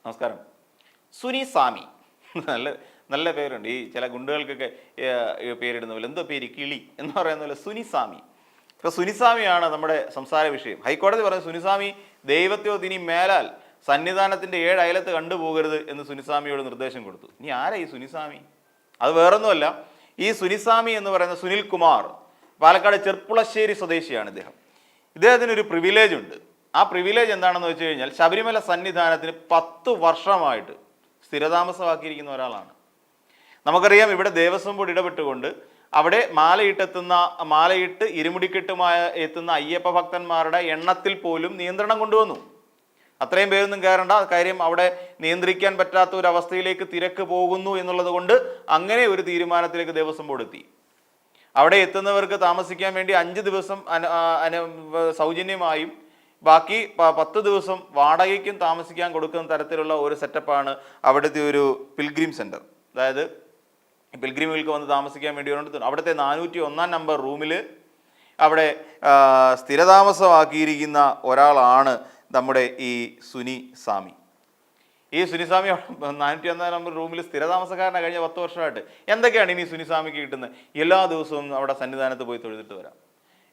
നമസ്കാരം. സുനി സ്വാമി നല്ല നല്ല പേരുണ്ട്. ഈ ചില ഗുണ്ടുകൾക്കൊക്കെ പേരിടുന്ന പോലെ എന്തോ പേര് കിളി എന്ന് പറയുന്ന പോലെ സുനിസ്വാമി. ഇപ്പോൾ സുനിസ്വാമിയാണ് നമ്മുടെ സംസാര വിഷയം. ഹൈക്കോടതി പറഞ്ഞു സുനിസ്വാമി ദൈവത്തെയോ ഇനി മേലാൽ സന്നിധാനത്തിൻ്റെ 7 അയലത്ത് കണ്ടുപോകരുത് എന്ന് സുനിസ്വാമിയോട് നിർദ്ദേശം കൊടുത്തു. ഇനി ആരാ ഈ സുനിസ്വാമി? അത് വേറൊന്നുമല്ല, ഈ സുനിസ്വാമി എന്ന് പറയുന്ന സുനിൽ കുമാർ പാലക്കാട് ചെർപ്പുളശ്ശേരി സ്വദേശിയാണ് ഇദ്ദേഹത്തിനൊരു പ്രിവിലേജ് ഉണ്ട്. ആ പ്രിവിലേജ് എന്താണെന്ന് വെച്ച് കഴിഞ്ഞാൽ ശബരിമല സന്നിധാനത്തിന് 10 വർഷമായിട്ട് സ്ഥിരതാമസമാക്കിയിരിക്കുന്ന ഒരാളാണ്. നമുക്കറിയാം, ഇവിടെ ദേവസ്വം ബോർഡ് ഇടപെട്ടുകൊണ്ട് അവിടെ മാലയിട്ട് ഇരുമുടിക്കെട്ടുമായി എത്തുന്ന അയ്യപ്പ ഭക്തന്മാരുടെ എണ്ണത്തിൽ പോലും നിയന്ത്രണം കൊണ്ടുവന്നു. അത്രയും പേരൊന്നും കയറേണ്ട കാര്യം, അവിടെ നിയന്ത്രിക്കാൻ പറ്റാത്ത ഒരു അവസ്ഥയിലേക്ക് തിരക്ക് പോകുന്നു എന്നുള്ളത് കൊണ്ട് അങ്ങനെ ഒരു തീരുമാനത്തിലേക്ക് ദേവസ്വം ബോർഡ് എത്തി. അവിടെ എത്തുന്നവർക്ക് താമസിക്കാൻ വേണ്ടി 5 ദിവസം സൗജന്യമായും ബാക്കി 10 ദിവസം വാടകയ്ക്കും താമസിക്കാൻ കൊടുക്കുന്ന തരത്തിലുള്ള ഒരു സെറ്റപ്പാണ് അവിടുത്തെ ഒരു പിൽഗ്രിം സെൻറ്റർ. അതായത് പിൽഗ്രിമുകൾക്ക് വന്ന് താമസിക്കാൻ വേണ്ടി അവിടുത്തെ 401 നമ്പർ റൂമിൽ അവിടെ സ്ഥിരതാമസമാക്കിയിരിക്കുന്ന ഒരാളാണ് നമ്മുടെ ഈ സുനി സ്വാമി. ഈ സുനിസ്വാമി 401 നമ്പർ റൂമിൽ സ്ഥിരതാമസക്കാരനാണ് കഴിഞ്ഞ 10 വർഷമായിട്ട്. എന്തൊക്കെയാണ് ഇനി സുനിസ്വാമിക്ക് കിട്ടുന്നത്? എല്ലാ ദിവസവും അവിടെ സന്നിധാനത്ത് പോയി തൊഴുതിട്ട് വരാം.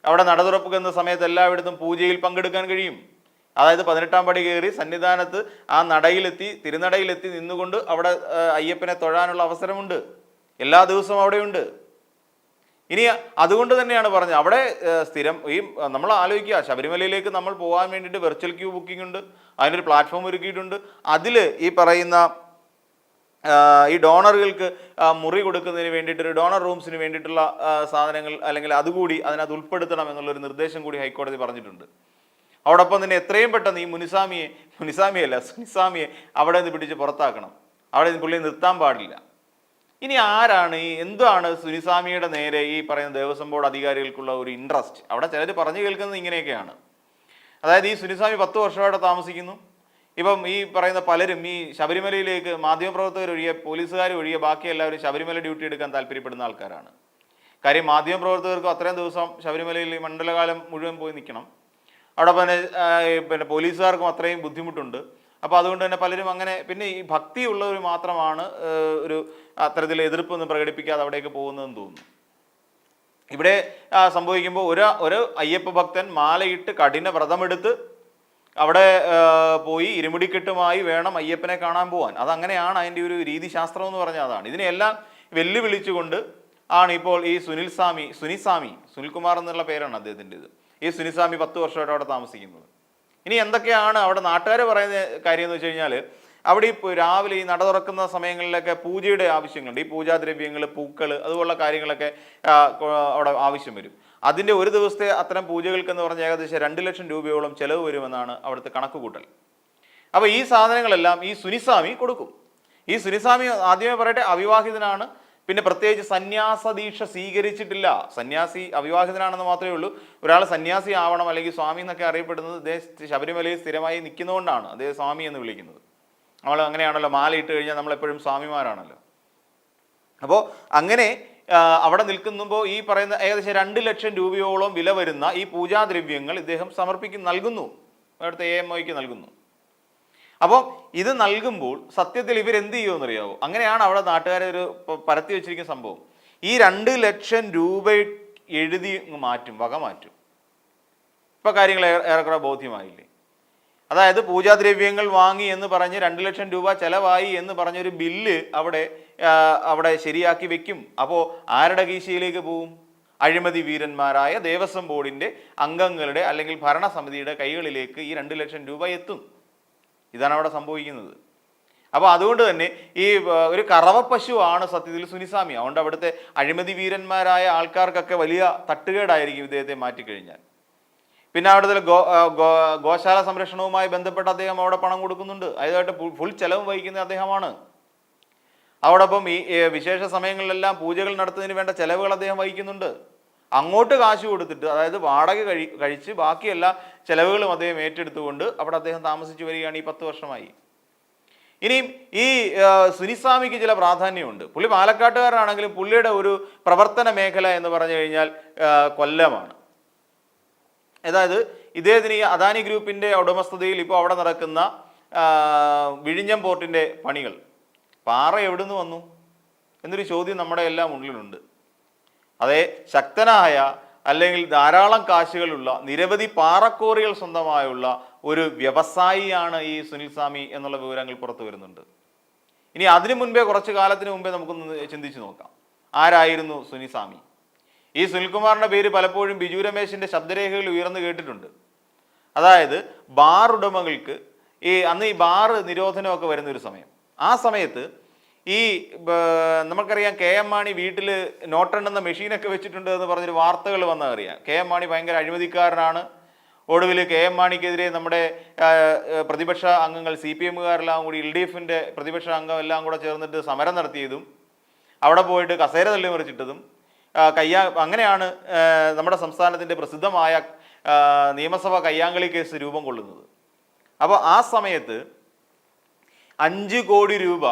അവിടെ നട തുറക്കുന്ന സമയത്ത് എല്ലായിടത്തും പൂജയിൽ പങ്കെടുക്കാൻ കഴിയും. അതായത് 18-ാം പടി കയറി സന്നിധാനത്ത് ആ തിരുനടയിലെത്തി നിന്നുകൊണ്ട് അവിടെ അയ്യപ്പനെ തൊഴാനുള്ള അവസരമുണ്ട്. എല്ലാ ദിവസവും അവിടെയുണ്ട്. ഇനി അതുകൊണ്ട് തന്നെയാണ് പറഞ്ഞത് അവിടെ സ്ഥിരം നമ്മൾ ആലോചിക്കുക, ശബരിമലയിലേക്ക് നമ്മൾ പോകാൻ വേണ്ടിയിട്ട് വെർച്വൽ ക്യൂ ബുക്കിംഗ് ഉണ്ട്, അതിനൊരു പ്ലാറ്റ്ഫോം ഒരുക്കിയിട്ടുണ്ട്. അതിൽ ഈ പറയുന്ന ഈ ഡോണറുകൾക്ക് മുറി കൊടുക്കുന്നതിന് വേണ്ടിയിട്ടൊരു ഡോണർ റൂംസിന് വേണ്ടിയിട്ടുള്ള സാധനങ്ങൾ അല്ലെങ്കിൽ അതുകൂടി അതിനകത്ത് ഉൾപ്പെടുത്തണം എന്നുള്ളൊരു നിർദ്ദേശം കൂടി ഹൈക്കോടതി പറഞ്ഞിട്ടുണ്ട്. അതോടൊപ്പം തന്നെ എത്രയും പെട്ടെന്ന് ഈ സുനിസ്വാമിയെ അവിടെ നിന്ന് പിടിച്ച് പുറത്താക്കണം. അവിടെ പുള്ളിയെ നിർത്താൻ പാടില്ല. ഇനി ആരാണ് എന്താണ് സുനിസ്വാമിയുടെ നേരെ ഈ പറയുന്ന ദേവസ്വം ബോർഡ് അധികാരികൾക്കുള്ള ഒരു ഇൻട്രസ്റ്റ്? അവിടെ ചിലർ പറഞ്ഞു കേൾക്കുന്നത് ഇങ്ങനെയൊക്കെയാണ്. അതായത് ഈ സുനിസ്വാമി 10 വർഷമായിട്ട് താമസിക്കുന്നു. ഇപ്പം ഈ പറയുന്ന പലരും ഈ ശബരിമലയിലേക്ക് മാധ്യമപ്രവർത്തകർ ഒഴികെ പോലീസുകാർ ഒഴികെ ബാക്കി എല്ലാവരും ശബരിമല ഡ്യൂട്ടി എടുക്കാൻ താല്പര്യപ്പെടുന്ന ആൾക്കാരാണ്. കാര്യം മാധ്യമപ്രവർത്തകർക്കും അത്രയും ദിവസം ശബരിമലയിൽ മണ്ഡലകാലം മുഴുവൻ പോയി നിൽക്കണം. അവിടെ പിന്നെ പോലീസുകാർക്കും അത്രയും ബുദ്ധിമുട്ടുണ്ട്. അപ്പോൾ അതുകൊണ്ട് തന്നെ പലരും അങ്ങനെ, പിന്നെ ഈ ഭക്തിയുള്ളവർ മാത്രമാണ് ഒരു അത്തരത്തിൽ എതിർപ്പൊന്നും പ്രകടിപ്പിക്കാതെ അവിടേക്ക് പോകുന്നതെന്ന് തോന്നുന്നു. ഇവിടെ സംഭവിക്കുമ്പോൾ ഒരു അയ്യപ്പ ഭക്തൻ മാലയിട്ട് കഠിന വ്രതമെടുത്ത് അവിടെ പോയി ഇരുമുടിക്കെട്ടുമായി വേണം അയ്യപ്പനെ കാണാൻ പോകാൻ. അതങ്ങനെയാണ് അതിൻ്റെ ഒരു രീതിശാസ്ത്രം എന്ന് പറഞ്ഞാൽ അതാണ്. ഇതിനെല്ലാം വെല്ലുവിളിച്ചുകൊണ്ട് ആണ് ഇപ്പോൾ ഈ സുനിൽകുമാർ എന്നുള്ള പേരാണ് അദ്ദേഹത്തിൻ്റെത്. ഈ സുനിസ്വാമി 10 വർഷമായിട്ട് അവിടെ താമസിക്കുന്നത്. ഇനി എന്തൊക്കെയാണ് അവിടെ നാട്ടുകാർ പറയുന്ന കാര്യം എന്ന് വെച്ച് കഴിഞ്ഞാൽ, അവിടെ ഇപ്പോൾ രാവിലെ ഈ നട തുറക്കുന്ന സമയങ്ങളിലൊക്കെ പൂജയുടെ ആവശ്യങ്ങളുണ്ട്. ഈ പൂജാദ്രവ്യങ്ങൾ, പൂക്കൾ, അതുപോലുള്ള കാര്യങ്ങളൊക്കെ അവിടെ ആവശ്യം വരും. അതിൻ്റെ ഒരു ദിവസത്തെ അത്തരം പൂജകൾക്കെന്ന് പറഞ്ഞാൽ ഏകദേശം 2 ലക്ഷം രൂപയോളം ചിലവ് വരുമെന്നാണ് അവിടുത്തെ കണക്കുകൂട്ടൽ. അപ്പോൾ ഈ സാധനങ്ങളെല്ലാം ഈ സുനിസ്വാമി കൊടുക്കും. ഈ സുനിസ്വാമി ആദ്യമേ പറയട്ടെ, അവിവാഹിതനാണ്. പിന്നെ പ്രത്യേകിച്ച് സന്യാസ ദീക്ഷ സ്വീകരിച്ചിട്ടില്ല. സന്യാസി അവിവാഹിതനാണെന്ന് മാത്രമേ ഉള്ളൂ. ഒരാൾ സന്യാസി ആവണം അല്ലെങ്കിൽ സ്വാമി എന്നൊക്കെ അറിയപ്പെടുന്നത് അദ്ദേഹം ശബരിമലയിൽ സ്ഥിരമായി നിൽക്കുന്നതുകൊണ്ടാണ് അദ്ദേഹം സ്വാമി എന്ന് വിളിക്കുന്നത്. നമ്മൾ അങ്ങനെയാണല്ലോ, മാല ഇട്ട് കഴിഞ്ഞാൽ നമ്മളെപ്പോഴും സ്വാമിമാരാണല്ലോ. അപ്പോൾ അങ്ങനെ അവിടെ നിൽക്കുമ്പോൾ ഈ പറയുന്ന ഏകദേശം 2 ലക്ഷം രൂപയോളം വില വരുന്ന ഈ പൂജാദ്രവ്യങ്ങൾ ഇദ്ദേഹം നൽകുന്നു, അവിടുത്തെ AMOയ്ക്ക് നൽകുന്നു. അപ്പോൾ ഇത് നൽകുമ്പോൾ സത്യത്തിൽ ഇവരെന്ത് ചെയ്യുമെന്നറിയാവോ? അങ്ങനെയാണ് അവിടെ നാട്ടുകാരെ ഒരു പരത്തി വെച്ചിരിക്കുന്ന സംഭവം. ഈ 2 ലക്ഷം രൂപ എഴുതി വക മാറ്റും. ഇപ്പം കാര്യങ്ങൾ ഏറെക്കുറെ ബോധ്യമായില്ലേ? അതായത് പൂജാദ്രവ്യങ്ങൾ വാങ്ങി എന്ന് പറഞ്ഞ് 2 ലക്ഷം രൂപ ചെലവായി എന്ന് പറഞ്ഞൊരു ബില്ല് അവിടെ ശരിയാക്കി വെക്കും. അപ്പോൾ ആരുടെ കീശയിലേക്ക് പോവും? അഴിമതി വീരന്മാരായ ദേവസ്വം ബോർഡിൻ്റെ അംഗങ്ങളുടെ അല്ലെങ്കിൽ ഭരണസമിതിയുടെ കൈകളിലേക്ക് ഈ 2 ലക്ഷം രൂപ എത്തും. ഇതാണ് അവിടെ സംഭവിക്കുന്നത്. അപ്പോൾ അതുകൊണ്ട് തന്നെ ഈ ഒരു കറവപ്പശുവാണ് സത്യത്തിൽ സുനിസ്വാമി. അതുകൊണ്ട് അവിടുത്തെ അഴിമതി വീരന്മാരായ ആൾക്കാർക്കൊക്കെ വലിയ തട്ടുകേടായിരിക്കും ഇദ്ദേഹത്തെ മാറ്റിക്കഴിഞ്ഞാൽ. പിന്നെ അവിടുത്തെ ഗോശാല സംരക്ഷണവുമായി ബന്ധപ്പെട്ട് അദ്ദേഹം അവിടെ പണം കൊടുക്കുന്നുണ്ട്. അതുമായിട്ട് ഫുൾ ചെലവും വഹിക്കുന്ന അദ്ദേഹമാണ്. അതോടൊപ്പം ഈ വിശേഷ സമയങ്ങളിലെല്ലാം പൂജകൾ നടത്തുന്നതിന് വേണ്ട ചെലവുകൾ അദ്ദേഹം വഹിക്കുന്നുണ്ട്. അങ്ങോട്ട് കാശ് കൊടുത്തിട്ട്, അതായത് വാടക കഴിച്ച് ബാക്കി എല്ലാ ചെലവുകളും അദ്ദേഹം ഏറ്റെടുത്തുകൊണ്ട് അവിടെ അദ്ദേഹം താമസിച്ചു വരികയാണ് ഈ 10 വർഷമായി. ഇനിയും ഈ സുനിസ്വാമിക്ക് ചില പ്രാധാന്യമുണ്ട്. പുള്ളി പാലക്കാട്ടുകാരനാണെങ്കിലും പുള്ളിയുടെ ഒരു പ്രവർത്തന മേഖല എന്ന് പറഞ്ഞു കഴിഞ്ഞാൽ കൊല്ലമാണ്. അതായത് ഇദ്ദേഹത്തിന് ഈ അദാനി ഗ്രൂപ്പിൻ്റെ ഉടമസ്ഥതയിൽ ഇപ്പോൾ അവിടെ നടക്കുന്ന വിഴിഞ്ഞം പോർട്ടിൻ്റെ പണികൾ, പാറ എവിടുന്ന് വന്നു എന്നൊരു ചോദ്യം നമ്മുടെ എല്ലാം ഉള്ളിലുണ്ട്. അതേ ശക്തനായ അല്ലെങ്കിൽ ധാരാളം കാശുകളുള്ള നിരവധി പാറക്കോറികൾ സ്വന്തമായുള്ള ഒരു വ്യവസായിയാണ് ഈ സുനിൽ സ്വാമി എന്നുള്ള വിവരങ്ങൾ പുറത്തു വരുന്നുണ്ട്. ഇനി അതിനു മുൻപേ, കുറച്ച് കാലത്തിന് മുമ്പേ നമുക്കൊന്ന് ചിന്തിച്ചു നോക്കാം, ആരായിരുന്നു സുനി സ്വാമി? ഈ സുനിൽകുമാറിൻ്റെ പേര് പലപ്പോഴും ബിജു രമേശിൻ്റെ ശബ്ദരേഖകളിൽ ഉയർന്നു കേട്ടിട്ടുണ്ട്. അതായത് ബാർ ഉടമകൾക്ക് അന്ന് ഈ ബാർ നിരോധനമൊക്കെ വരുന്നൊരു സമയം, ആ സമയത്ത് ഈ നമുക്കറിയാം കെ എം മാണി വീട്ടിൽ നോട്ടെണ്ണുന്ന മെഷീനൊക്കെ വെച്ചിട്ടുണ്ട് എന്ന് പറഞ്ഞൊരു വാർത്തകൾ വന്നതറിയാം. കെ എം മാണി ഭയങ്കര അഴിമതിക്കാരനാണ്. ഒടുവിൽ കെ എം മാണിക്കെതിരെ നമ്മുടെ പ്രതിപക്ഷ അംഗങ്ങൾ CPM-കാരെല്ലാം കൂടി LDF-ൻ്റെ പ്രതിപക്ഷ അംഗം എല്ലാം കൂടെ ചേർന്നിട്ട് സമരം നടത്തിയതും അവിടെ പോയിട്ട് കസേര തള്ളി മറിച്ചിട്ടതും അങ്ങനെയാണ് നമ്മുടെ സംസ്ഥാനത്തിൻ്റെ പ്രസിദ്ധമായ നിയമസഭ കയ്യാങ്കളി കേസ് രൂപം കൊള്ളുന്നത്. അപ്പോൾ ആ സമയത്ത് 5 കോടി രൂപ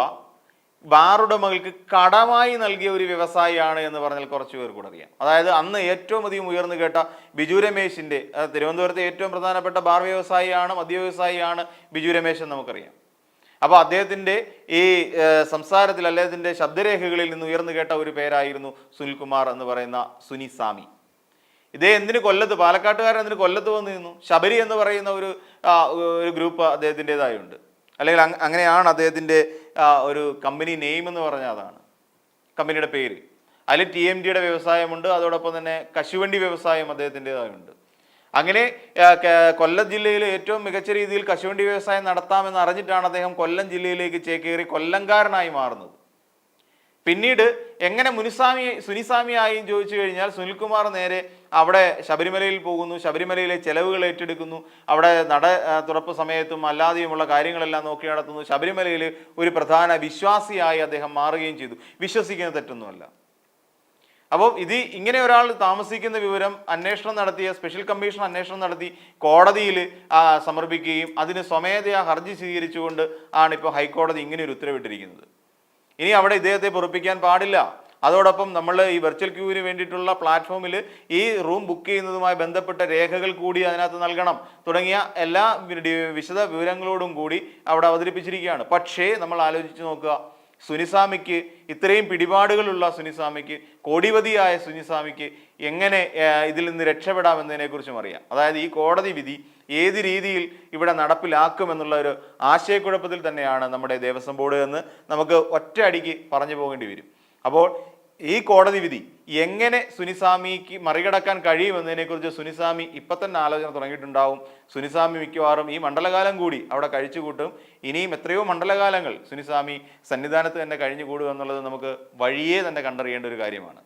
ബാറുടമകൾക്ക് കടമായി നൽകിയ ഒരു വ്യവസായിയാണ് എന്ന് പറഞ്ഞാൽ കുറച്ച് പേർ കൂടെ അറിയാം. അതായത് അന്ന് ഏറ്റവും അധികം ഉയർന്നു കേട്ട ബിജു രമേശിൻ്റെ, തിരുവനന്തപുരത്തെ ഏറ്റവും പ്രധാനപ്പെട്ട ബാർ വ്യവസായിയാണ്, മദ്യ വ്യവസായിയാണ് ബിജു രമേശ് എന്ന് നമുക്കറിയാം. അപ്പോൾ അദ്ദേഹത്തിൻ്റെ ഈ സംസാരത്തിൽ അദ്ദേഹത്തിൻ്റെ ശബ്ദരേഖകളിൽ നിന്ന് ഉയർന്നു കേട്ട ഒരു പേരായിരുന്നു സുനിൽകുമാർ എന്ന് പറയുന്ന സുനി സ്വാമി. ഇതേ എന്തിന് കൊല്ലത്ത്, പാലക്കാട്ടുകാരൻ എന്തിന് കൊല്ലത്ത് വന്നു നിന്നു? ശബരി എന്ന് പറയുന്ന ഒരു ഗ്രൂപ്പ് അദ്ദേഹത്തിൻ്റെതായുണ്ട്, അല്ലെങ്കിൽ അങ്ങനെയാണ് അദ്ദേഹത്തിൻ്റെ ഒരു കമ്പനി നെയിം എന്ന് പറഞ്ഞാൽ അതാണ് കമ്പനിയുടെ പേര്. അതിൽ TMTയുടെ വ്യവസായമുണ്ട്, അതോടൊപ്പം തന്നെ കശുവണ്ടി വ്യവസായം അദ്ദേഹത്തിൻ്റെതായുണ്ട്. അങ്ങനെ കൊല്ലം ജില്ലയിൽ ഏറ്റവും മികച്ച രീതിയിൽ കശുവണ്ടി വ്യവസായം നടത്താമെന്ന് അറിഞ്ഞിട്ടാണ് അദ്ദേഹം കൊല്ലം ജില്ലയിലേക്ക് ചേക്കേറി കൊല്ലംകാരനായി മാറുന്നത്. പിന്നീട് എങ്ങനെ സുനിസ്വാമിയായും ചോദിച്ചു കഴിഞ്ഞാൽ സുനിൽകുമാർ നേരെ അവിടെ ശബരിമലയിൽ പോകുന്നു, ശബരിമലയിലെ ചെലവുകൾ ഏറ്റെടുക്കുന്നു, അവിടെ നട തുറപ്പ് സമയത്തും അല്ലാതെയുമുള്ള കാര്യങ്ങളെല്ലാം നോക്കി നടത്തുന്നു. ശബരിമലയിൽ ഒരു പ്രധാന വിശ്വാസിയായി അദ്ദേഹം മാറുകയും ചെയ്തു. വിശ്വസിക്കുന്നത് തെറ്റൊന്നുമല്ല. അപ്പോൾ ഇങ്ങനെ ഒരാൾ താമസിക്കുന്ന വിവരം അന്വേഷണം നടത്തിയ സ്പെഷ്യൽ കമ്മീഷൻ അന്വേഷണം നടത്തി കോടതിയിൽ സമർപ്പിക്കുകയും അതിന് സ്വമേധയാ ഹർജി സ്വീകരിച്ചുകൊണ്ട് ആണിപ്പോൾ ഹൈക്കോടതി ഇങ്ങനെ ഒരു ഉത്തരവിട്ടിരിക്കുന്നത്. ഇനി അവിടെ ഇദ്ദേഹത്തെ പൊറുപ്പിക്കാൻ പാടില്ല. അതോടൊപ്പം നമ്മൾ ഈ വെർച്വൽ ക്യൂവിന് വേണ്ടിയിട്ടുള്ള പ്ലാറ്റ്ഫോമിൽ ഈ റൂം ബുക്ക് ചെയ്യുന്നതുമായി ബന്ധപ്പെട്ട രേഖകൾ കൂടി അതിനകത്ത് നൽകണം തുടങ്ങിയ എല്ലാ വിശദ വിവരങ്ങളോടും കൂടി അവിടെ അവതരിപ്പിച്ചിരിക്കുകയാണ്. പക്ഷേ നമ്മൾ ആലോചിച്ച് നോക്കുക, സുനിസ്വാമിക്ക് ഇത്രയും പിടിപാടുകളുള്ള സുനിസ്വാമിക്ക്, കോടിപതിയായ സുനിസ്വാമിക്ക് എങ്ങനെ ഇതിൽ നിന്ന് രക്ഷപ്പെടാമെന്നതിനെക്കുറിച്ചും അറിയാം. അതായത് ഈ കോടതി വിധി ഏത് രീതിയിൽ ഇവിടെ നടപ്പിലാക്കുമെന്നുള്ള ഒരു ആശയക്കുഴപ്പത്തിൽ തന്നെയാണ് നമ്മുടെ ദേവസ്വം ബോർഡ് എന്ന് നമുക്ക് ഒറ്റ അടിക്ക് പറഞ്ഞു പോകേണ്ടി വരും. അപ്പോൾ ഈ കോടതി വിധി എങ്ങനെ സുനിസ്വാമിക്ക് മറികടക്കാൻ കഴിയുമെന്നതിനെക്കുറിച്ച് സുനിസ്വാമി ഇപ്പം തന്നെ ആലോചന തുടങ്ങിയിട്ടുണ്ടാവും. സുനിസ്വാമി മിക്കവാറും ഈ മണ്ഡലകാലം കൂടി അവിടെ കഴിച്ചുകൂട്ടും. ഇനിയും എത്രയോ മണ്ഡലകാലങ്ങൾ സുനിസ്വാമി സന്നിധാനത്ത് തന്നെ കഴിഞ്ഞുകൂടും എന്നുള്ളത് നമുക്ക് വഴിയേ തന്നെ കണ്ടറിയേണ്ട ഒരു കാര്യമാണ്.